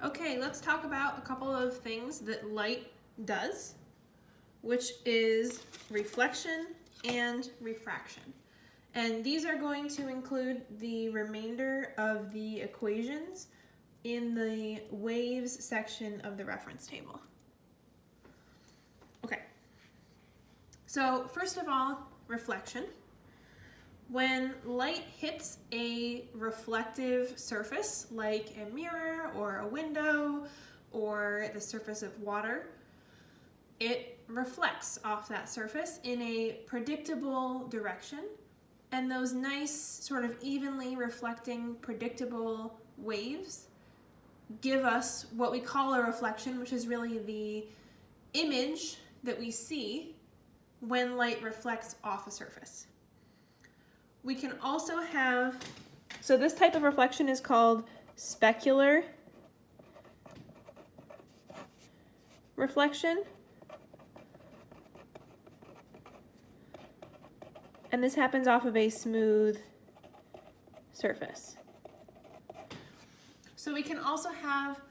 Okay, let's talk about a couple of things that light does, which is reflection and refraction. And these are going to include the remainder of the equations in the waves section of the reference table. Okay, so first of all, reflection. When light hits a reflective surface like a mirror or a window or the surface of water, it reflects off that surface in a predictable direction, and those nice sort of evenly reflecting predictable waves give us what we call a reflection, which is really the image that we see when light reflects off a surface. We can also have, so this type of reflection is called specular reflection. And this happens off of a smooth surface. So we can also have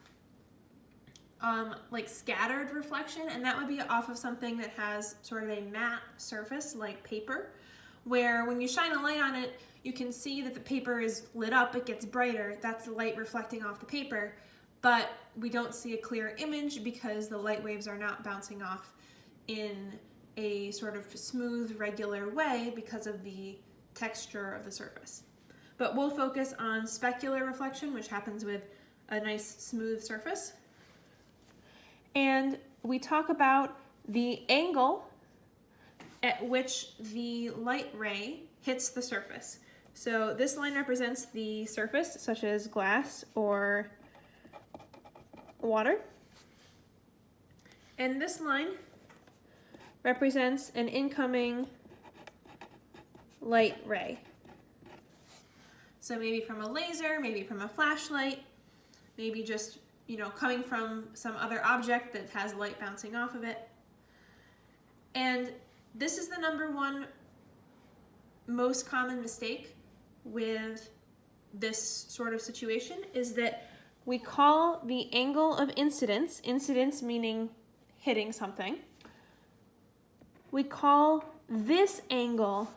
like scattered reflection, and that would be off of something that has sort of a matte surface like paper, where when you shine a light on it, you can see that the paper is lit up, it gets brighter. That's the light reflecting off the paper, but we don't see a clear image because the light waves are not bouncing off in a sort of smooth, regular way because of the texture of the surface. But we'll focus on specular reflection, which happens with a nice smooth surface. And we talk about the angle at which the light ray hits the surface. So this line represents the surface, such as glass or water. And this line represents an incoming light ray. So maybe from a laser, maybe from a flashlight, maybe just, coming from some other object that has light bouncing off of it. And this is the number one most common mistake with this sort of situation, is that we call the angle of incidence meaning hitting something, we call this angle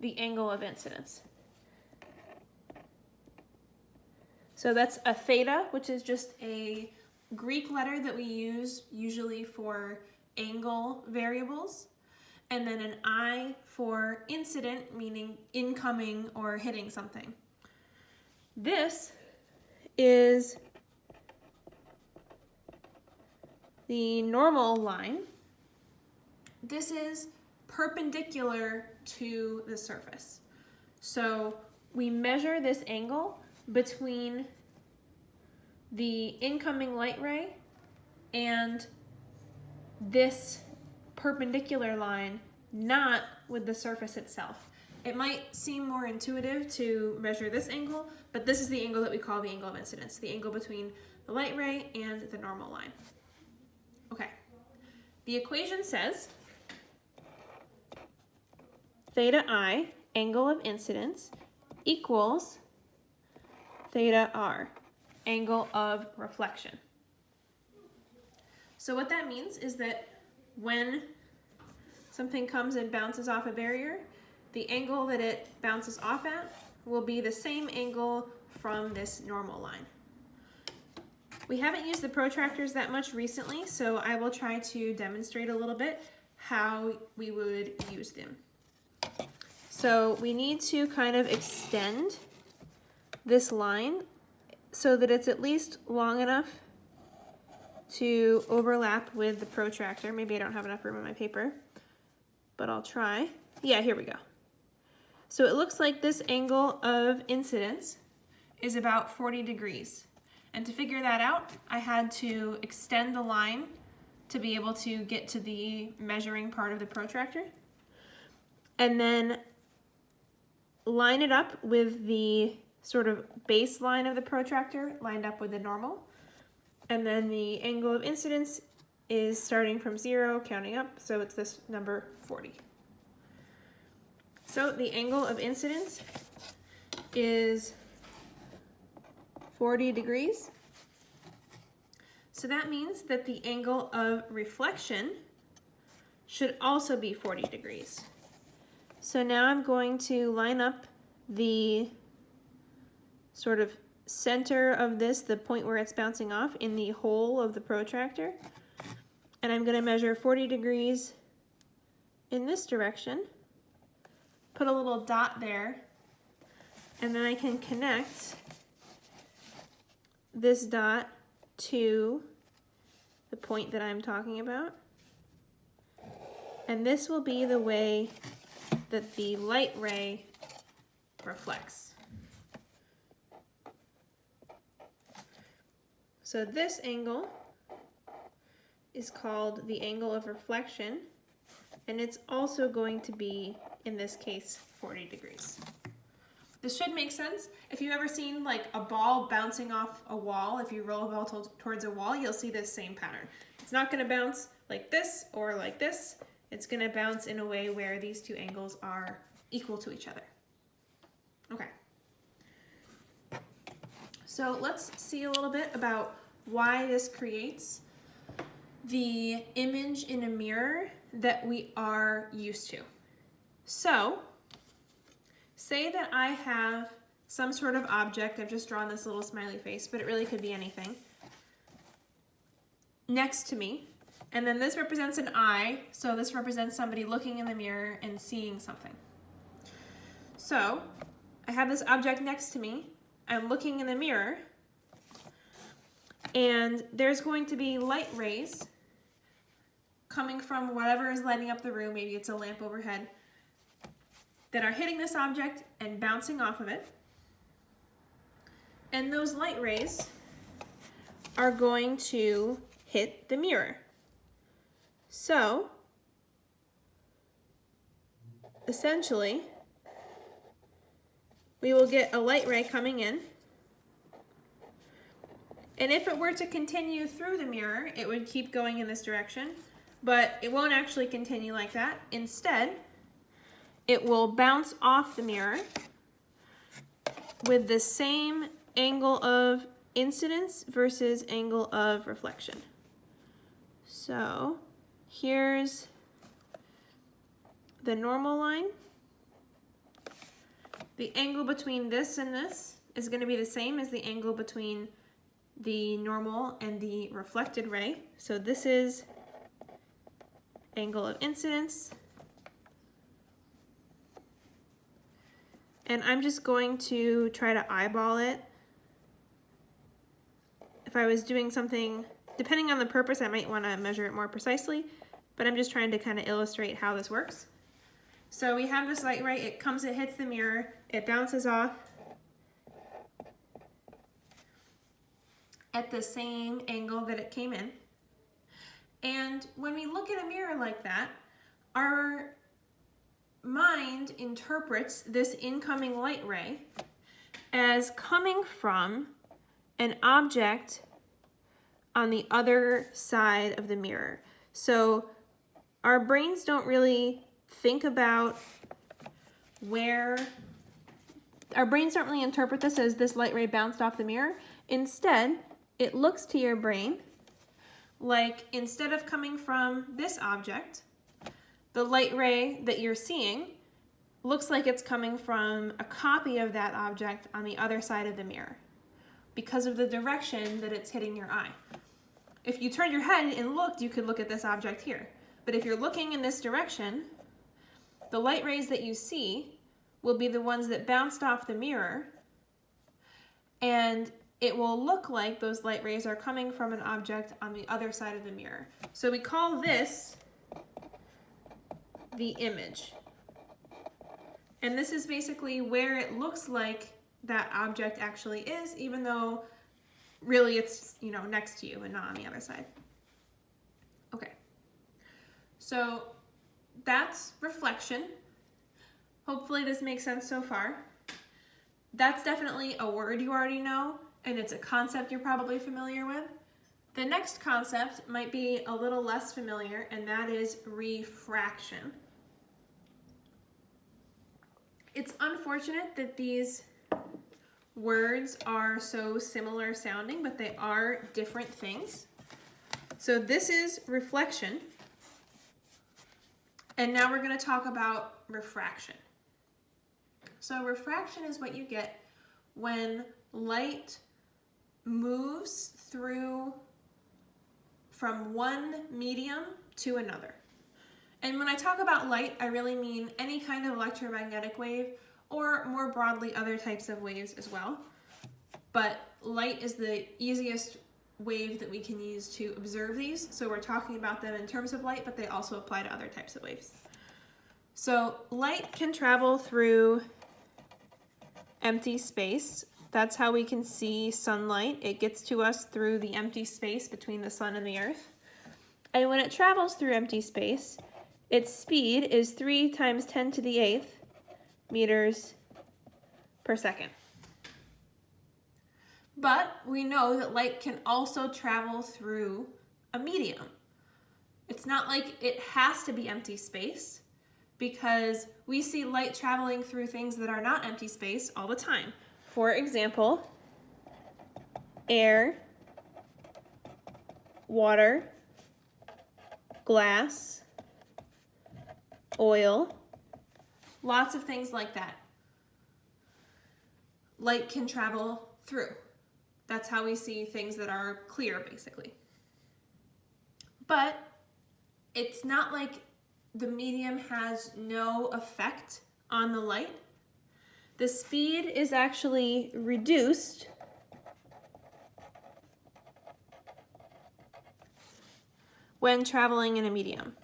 the angle of incidence. So that's a theta, which is just a Greek letter that we use usually for angle variables, and then an I for incident, meaning incoming or hitting something. This is the normal line. This is perpendicular to the surface. So we measure this angle between the incoming light ray and this perpendicular line, not with the surface itself. It might seem more intuitive to measure this angle, but this is the angle that we call the angle of incidence, the angle between the light ray and the normal line. Okay, the equation says theta I, angle of incidence, equals theta R, angle of reflection. So what that means is that when something comes and bounces off a barrier, the angle that it bounces off at will be the same angle from this normal line. We haven't used the protractors that much recently, so I will try to demonstrate a little bit how we would use them. So we need to kind of extend this line so that it's at least long enough to overlap with the protractor. Maybe I don't have enough room on my paper, but I'll try. Yeah, here we go. So it looks like this angle of incidence is about 40 degrees. And to figure that out, I had to extend the line to be able to get to the measuring part of the protractor. And then line it up with the sort of baseline of the protractor lined up with the normal. And then the angle of incidence is starting from 0, counting up, so it's this number 40. So the angle of incidence is 40 degrees. So that means that the angle of reflection should also be 40 degrees. So now I'm going to line up the sort of center of this, the point where it's bouncing off, in the hole of the protractor. And I'm going to measure 40 degrees in this direction, put a little dot there, and then I can connect this dot to the point that I'm talking about. And this will be the way that the light ray reflects. So this angle is called the angle of reflection, and it's also going to be, in this case, 40 degrees. This should make sense. If you've ever seen like a ball bouncing off a wall, if you roll a ball towards a wall, you'll see this same pattern. It's not going to bounce like this or like this. It's going to bounce in a way where these two angles are equal to each other. Okay. So let's see a little bit about why this creates the image in a mirror that we are used to. So, say that I have some sort of object, I've just drawn this little smiley face, but it really could be anything, next to me, and then this represents an eye, so this represents somebody looking in the mirror and seeing something. So, I have this object next to me, I'm looking in the mirror, and there's going to be light rays coming from whatever is lighting up the room, maybe it's a lamp overhead, that are hitting this object and bouncing off of it. And those light rays are going to hit the mirror. So, essentially, we will get a light ray coming in. And if it were to continue through the mirror, it would keep going in this direction, but it won't actually continue like that. Instead, it will bounce off the mirror with the same angle of incidence versus angle of reflection. So here's the normal line. The angle between this and this is going to be the same as the angle between the normal and the reflected ray. So this is angle of incidence. And I'm just going to try to eyeball it. If I was doing something, depending on the purpose, I might want to measure it more precisely, but I'm just trying to kind of illustrate how this works. So we have this light ray, it comes, it hits the mirror, it bounces off at the same angle that it came in. And when we look at a mirror like that, our mind interprets this incoming light ray as coming from an object on the other side of the mirror. So our brains don't really think about our brains don't really interpret this as this light ray bounced off the mirror. Instead, it looks to your brain like instead of coming from this object, the light ray that you're seeing looks like it's coming from a copy of that object on the other side of the mirror because of the direction that it's hitting your eye. If you turned your head and looked, you could look at this object here. But if you're looking in this direction, the light rays that you see will be the ones that bounced off the mirror, and it will look like those light rays are coming from an object on the other side of the mirror. So we call this the image. And this is basically where it looks like that object actually is, even though really it's, next to you and not on the other side. Okay. So that's reflection. Hopefully this makes sense so far. That's definitely a word you already know, and it's a concept you're probably familiar with. The next concept might be a little less familiar, and that is refraction. It's unfortunate that these words are so similar sounding, but they are different things. So this is reflection. And now we're going to talk about refraction. So refraction is what you get when light moves through from one medium to another. And when I talk about light, I really mean any kind of electromagnetic wave, or more broadly, other types of waves as well. But light is the easiest wave that we can use to observe these. So we're talking about them in terms of light, but they also apply to other types of waves. So light can travel through empty space. That's how we can see sunlight. It gets to us through the empty space between the sun and the earth. And when it travels through empty space, its speed is 3 times 10 to the 8th meters per second. But we know that light can also travel through a medium. It's not like it has to be empty space, because we see light traveling through things that are not empty space all the time. For example, air, water, glass, oil, lots of things like that. Light can travel through. That's how we see things that are clear, basically. But it's not like the medium has no effect on the light. The speed is actually reduced when traveling in a medium.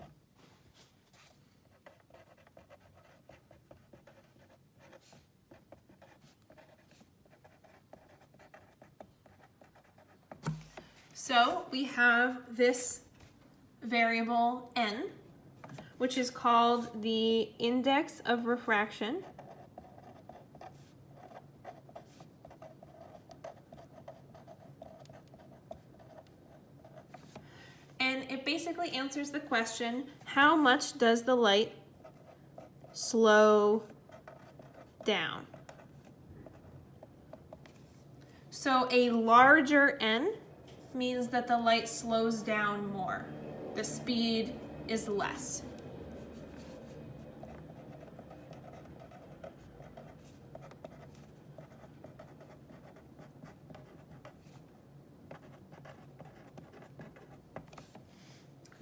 So we have this variable n, which is called the index of refraction. And it basically answers the question, how much does the light slow down? So a larger n means that the light slows down more. The speed is less.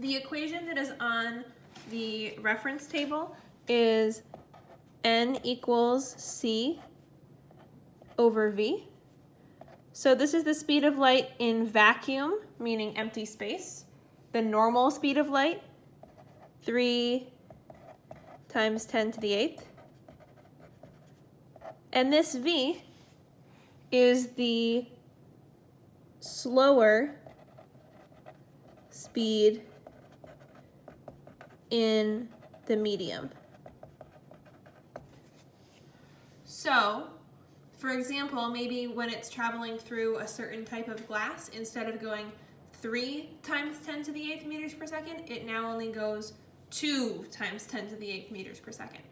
The equation that is on the reference table is n equals c over v. So this is the speed of light in vacuum, meaning empty space. The normal speed of light, 3 times 10 to the 8th. And this v is the slower speed in the medium. So, for example, maybe when it's traveling through a certain type of glass, instead of going 3 times 10 to the 8th meters per second, it now only goes 2 times 10 to the 8th meters per second.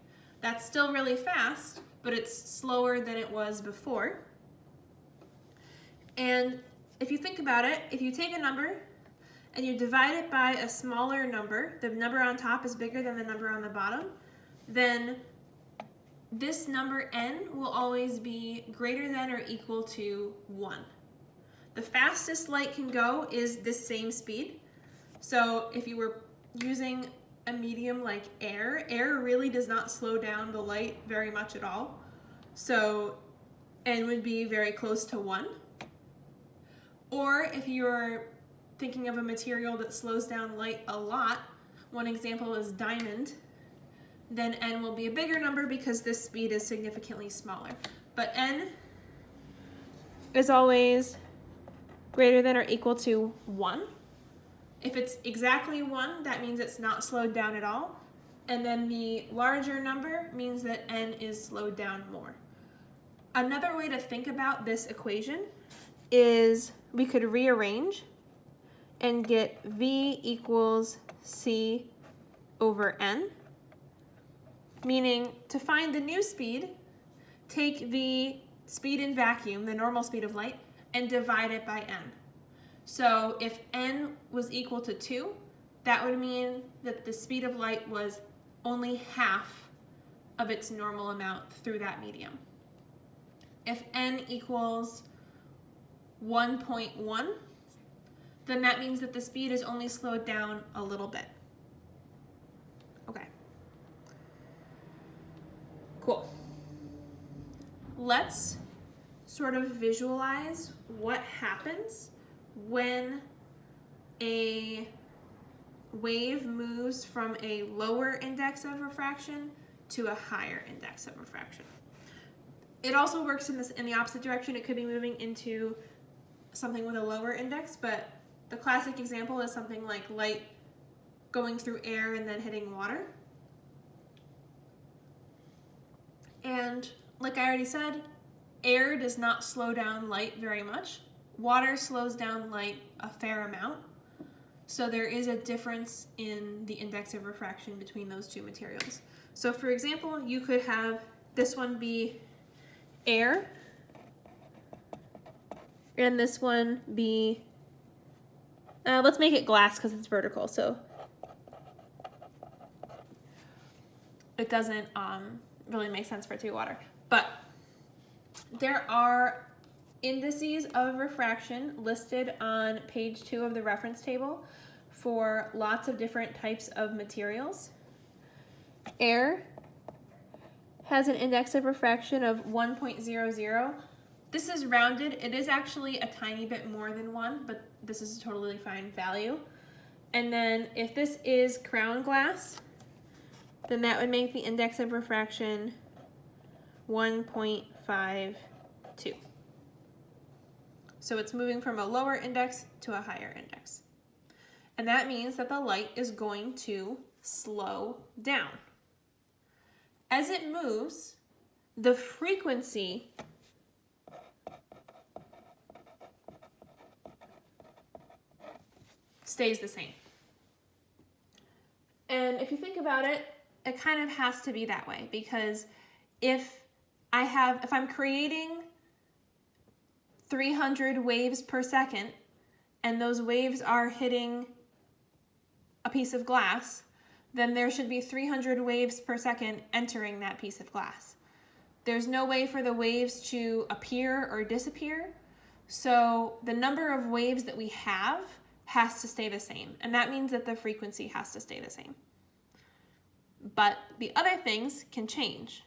That's still really fast, but it's slower than it was before. And if you think about it, if you take a number and you divide it by a smaller number, the number on top is bigger than the number on the bottom, then this number n will always be greater than or equal to 1. The fastest light can go is this same speed. So if you were using a medium like air, air really does not slow down the light very much at all. So n would be very close to 1. Or if you're thinking of a material that slows down light a lot, one example is diamond, then n will be a bigger number because this speed is significantly smaller. But n is always greater than or equal to 1. If it's exactly 1, that means it's not slowed down at all. And then the larger number means that n is slowed down more. Another way to think about this equation is we could rearrange and get v equals c over n, meaning to find the new speed, take the speed in vacuum, the normal speed of light, and divide it by n. So if n was equal to 2, that would mean that the speed of light was only half of its normal amount through that medium. If n equals 1.1, then that means that the speed is only slowed down a little bit. Okay. Cool. Let's sort of visualize what happens when a wave moves from a lower index of refraction to a higher index of refraction. It also works in the opposite direction. It could be moving into something with a lower index, but the classic example is something like light going through air and then hitting water. And like I already said, air does not slow down light very much. Water slows down light a fair amount. So there is a difference in the index of refraction between those two materials. So for example, you could have this one be air, and this one be, let's make it glass because it's vertical, so it doesn't really make sense for it to be water. But there are indices of refraction listed on page 2 of the reference table for lots of different types of materials. Air has an index of refraction of 1.00. This is rounded. It is actually a tiny bit more than 1, but this is a totally fine value. And then if this is crown glass, then that would make the index of refraction 1.52. So it's moving from a lower index to a higher index. And that means that the light is going to slow down. As it moves, the frequency stays the same. And if you think about it, it kind of has to be that way, because if I'm creating 300 waves per second and those waves are hitting a piece of glass, then there should be 300 waves per second entering that piece of glass. There's no way for the waves to appear or disappear, so the number of waves that we have has to stay the same, and that means that the frequency has to stay the same. But the other things can change: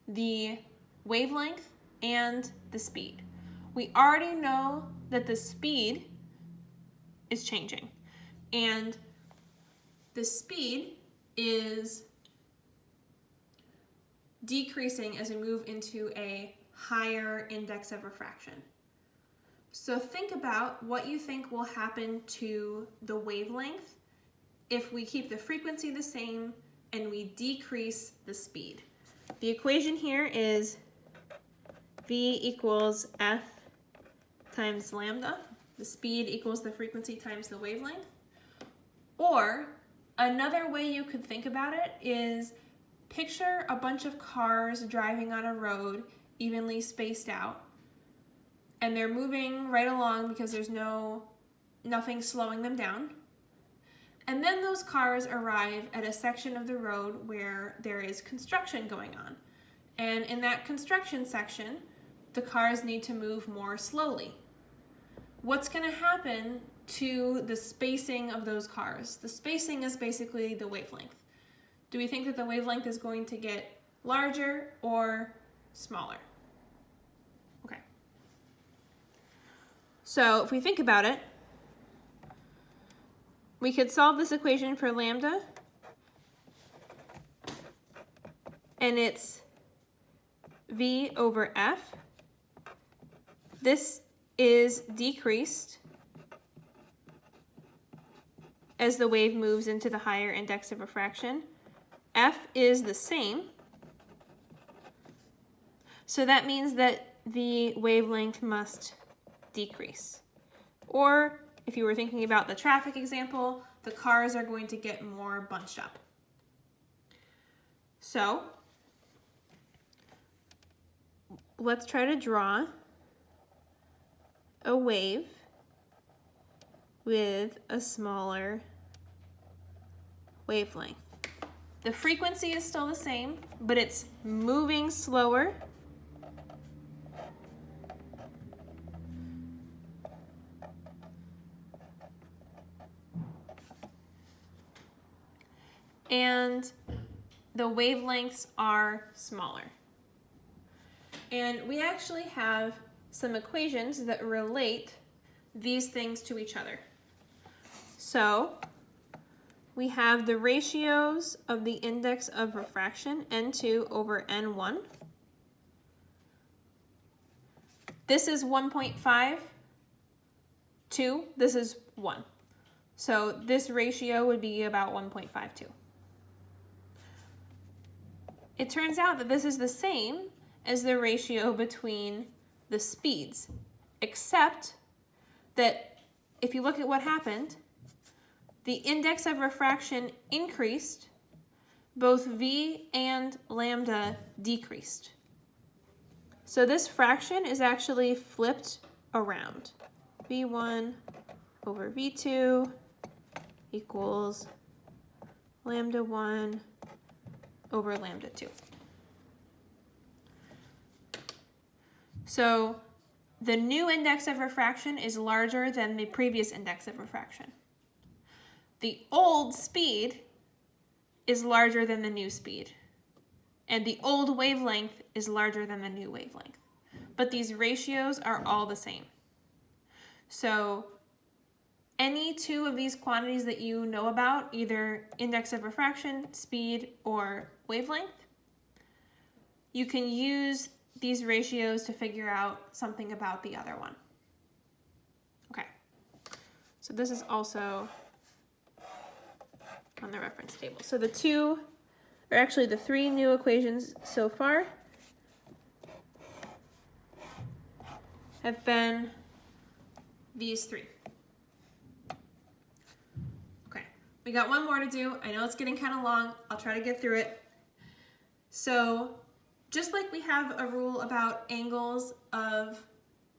the wavelength and the speed. We already know that the speed is changing, and the speed is decreasing as we move into a higher index of refraction. So think about what you think will happen to the wavelength if we keep the frequency the same and we decrease the speed. The equation here is V equals F times lambda. The speed equals the frequency times the wavelength. Or another way you could think about it is picture a bunch of cars driving on a road evenly spaced out, and they're moving right along because there's nothing slowing them down. And then those cars arrive at a section of the road where there is construction going on. And in that construction section, the cars need to move more slowly. What's going to happen to the spacing of those cars? The spacing is basically the wavelength. Do we think that the wavelength is going to get larger or smaller? Okay. So if we think about it, we could solve this equation for lambda, and it's V over F. This is decreased as the wave moves into the higher index of refraction. F is the same, so that means that the wavelength must decrease. Or if you were thinking about the traffic example, the cars are going to get more bunched up. So let's try to draw a wave with a smaller wavelength. The frequency is still the same, but it's moving slower. And the wavelengths are smaller. And we actually have some equations that relate these things to each other. So we have the ratios of the index of refraction, N2 over N1. This is 1.5, 2, this is 1. So this ratio would be about 1.52. It turns out that this is the same as the ratio between the speeds, except that if you look at what happened, the index of refraction increased, both v and lambda decreased. So this fraction is actually flipped around. v1 over v2 equals lambda 1 over lambda 2. So the new index of refraction is larger than the previous index of refraction. The old speed is larger than the new speed, and the old wavelength is larger than the new wavelength. But these ratios are all the same. So any two of these quantities that you know about, either index of refraction, speed, or wavelength, you can use these ratios to figure out something about the other one. Okay, so this is also on the reference table. So the three new equations so far have been these three. Okay, we got one more to do. I know it's getting kind of long. I'll try to get through it. So just like we have a rule about angles of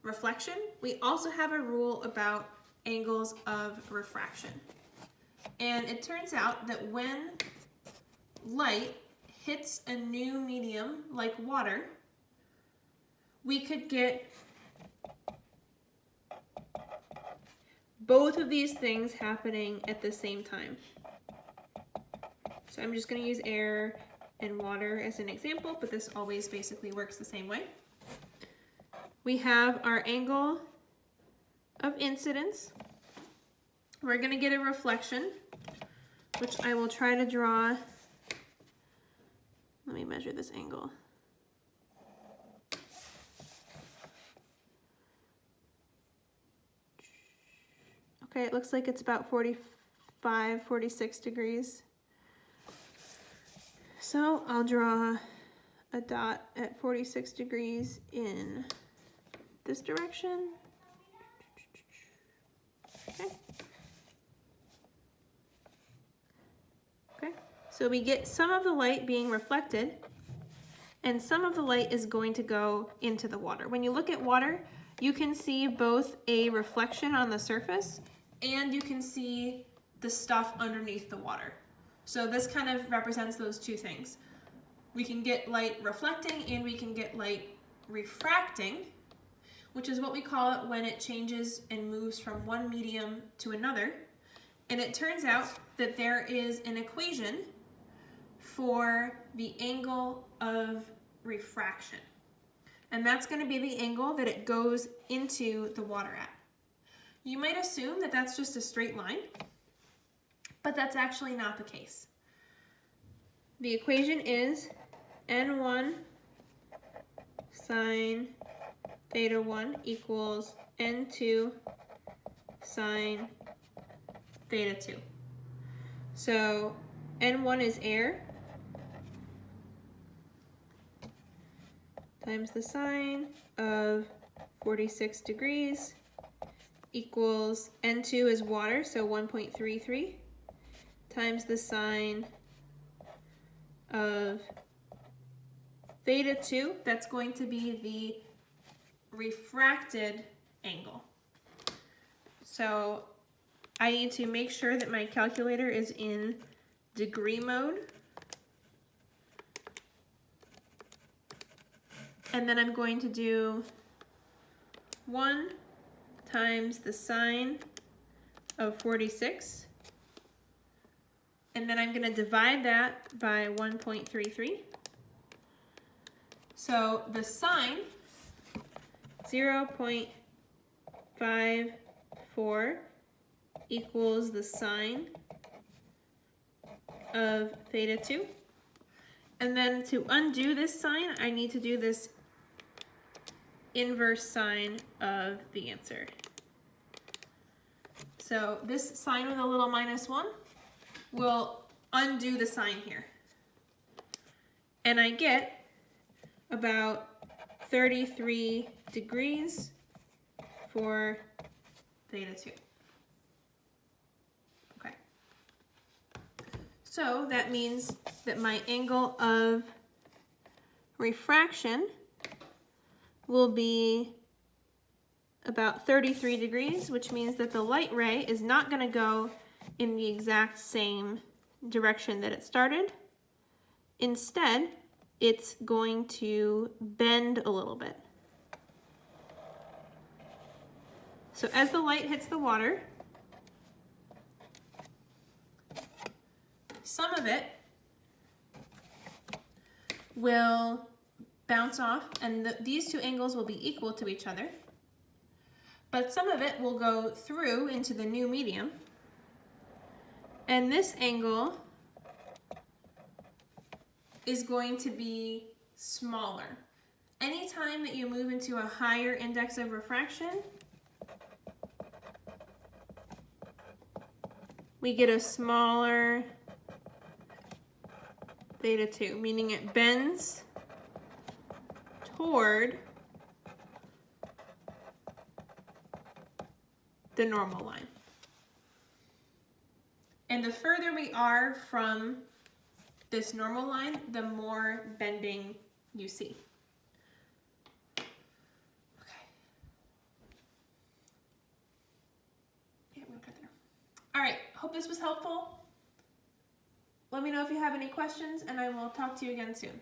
reflection, we also have a rule about angles of refraction. And it turns out that when light hits a new medium like water, we could get both of these things happening at the same time. So I'm just going to use air and water as an example, but this always basically works the same way. We have our angle of incidence. We're going to get a reflection, which I will try to draw. Let me measure this angle. Okay, it looks like it's about 45, 46 degrees. So I'll draw a dot at 46 degrees in this direction. Okay. Okay, so we get some of the light being reflected, and some of the light is going to go into the water. When you look at water, you can see both a reflection on the surface and you can see the stuff underneath the water. So this kind of represents those two things. We can get light reflecting and we can get light refracting, which is what we call it when it changes and moves from one medium to another. And it turns out that there is an equation for the angle of refraction. And that's going to be the angle that it goes into the water at. You might assume that that's just a straight line, but that's actually not the case. The equation is N1 sine theta 1 equals N2 sine theta 2. So N1 is air times the sine of 46 degrees equals N2 is water, so 1.33 times the sine of theta 2, that's going to be the refracted angle. So I need to make sure that my calculator is in degree mode. And then I'm going to do 1 times the sine of 46. And then I'm going to divide that by 1.33. So the sine, 0.54 equals the sine of theta 2. And then to undo this sign, I need to do this inverse sine of the answer. So this sign with a little -1 will undo the sign here. And I get about 33 degrees for theta 2. Okay. So that means that my angle of refraction will be about 33 degrees, which means that the light ray is not going to go in the exact same direction that it started. Instead, it's going to bend a little bit. So as the light hits the water, some of it will bounce off, and these two angles will be equal to each other. But some of it will go through into the new medium. And this angle is going to be smaller. Anytime that you move into a higher index of refraction, we get a smaller theta 2, meaning it bends toward the normal line. And the further we are from this normal line, the more bending you see. Okay. Yeah, we'll cut there. All right, hope this was helpful. Let me know if you have any questions, and I will talk to you again soon.